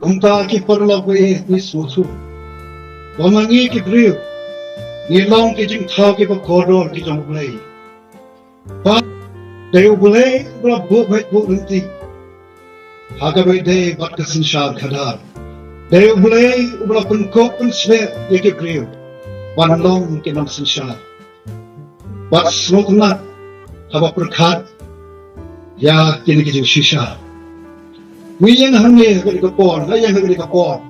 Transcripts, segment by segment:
Kumta ki perla ko ni susu. Wamangi ki griu. Ni long ki jing thao ki pa corridor ki jong play. Pa deu play bla bu bhai bu unti. Haga bai de bat ka sinshar khadar. Deu play bla pun kop pun sve ye ki griu. Wan long ki nam sinshar. Bat smoke na haba prakhat ya kini ki jing shisha. We yang hangi kali kapon, la yang kali kapon.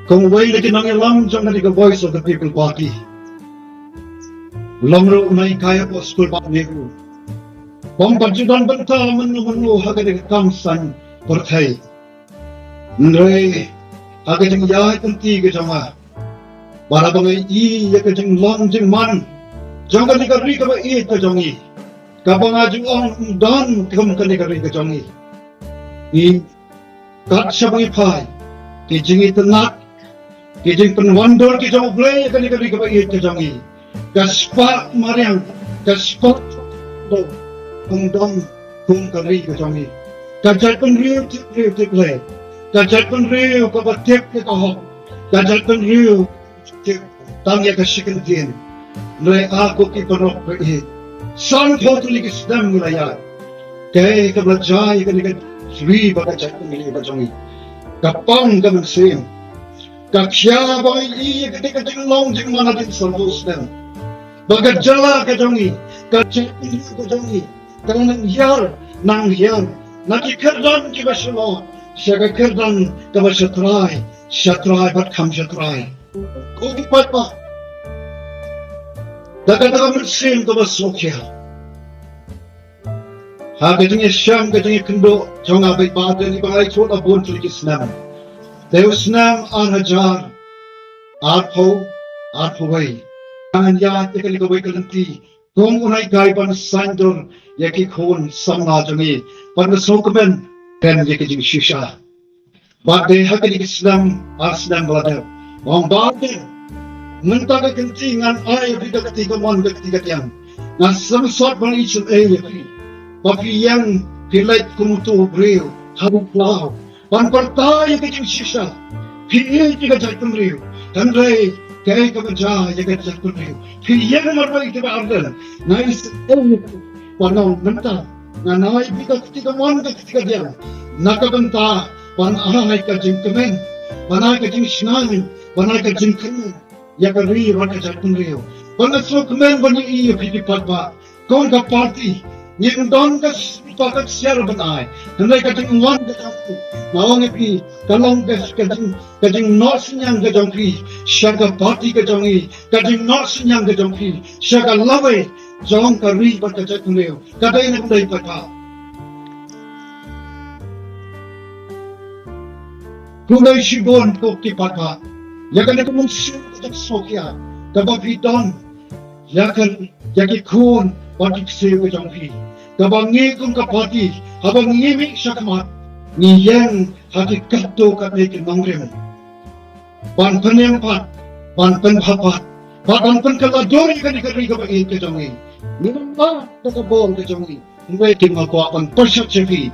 Kung way lagi nang ilang jang kali ka voice of the people party. Lamro unai kaya po school pa niku. Bom pajudan benta menu hagade kamsan perthai. Ndre hagade ya kanti ke jama. Bara bangai I ya ke jing long jing man. Jang kali ka ri ka ba I ka jangi. Ka banga jing on dan kam kali ka ri ka jangi. Ni kat sabangi pai ki jingi tenak ki jing penwandor ki jong blay kan ni ka bai ke jangi kaspa mariang kaspa do dong kung kari ke jangi kajal pen riu ti blay kajal pen riu ka batek ke ka ho kajal pen riu ti tang ya ka shikin din le aku ki perok bai san thotli ki sdam mulaya kai ka blajai ka ni Sri baka cakap ni bacangi, kapang kaman sim, kakya boy I ketika jenglong jeng mana din salvusnem, baka jala kacangi, kacak ini kacangi, kang nang yar, naki kerdan kiba shalo, siaga kerdan kaba shatrai bat kam shatrai, kogi patpa, daga sim kaba sokya. Hagajing Syam gajing kendo jonga bai badan ni bangai chot abon tulik Islam. Dew Islam an hajar arpo wai. Angan ya tekali ko bai kalanti. Kung unai gaiban sandor yaki khon samna jongi pan sokmen pen yaki jing shisha. Bade hagajing Islam Islam brother. Wang bade mentaga kanti ngan ai bidak tiga mon tiga tiang. Ngan samsot bang ichul yaki. Papi yang pilih kumutu beriu, habu plau, pan partai yang kecil sisa, pilih jika jatuh beriu, dan rei kaya kebaca jika jatuh beriu, pilih yang marwai kita ardan, nais panau mentah, nganai kita ketika mon ketika dia, nak bentah, pan ahai kajing kemen, panai kajing senang, panai kajing kena, yang keri raka jatuh beriu, pan asal kemen banyak iya pilih patba, kau ke parti. Yang don kas pakat siar benai, hendak kacang wan kacang, mawang epi, kalong kacang nos yang kacang pi, syaga parti kacang i, kacang nos yang kacang pi, syaga lawai, jong kari pada kacang leo, kata ini kudai pata. Kudai sibon koki pata, yakan itu musim kacang sokya, kabapi don, yakan kun. Parti kecil ke jangki, kabangi kum kapati, habang ngimik syakmat, ni yang hati kato kat nekin mangrem. Pan penyang pat, pan pen papat, pan kaladori kan ikari kabagi ke jangi. Ni nampak tak bol ke jangi, mereka ngaku akan persyak cepi,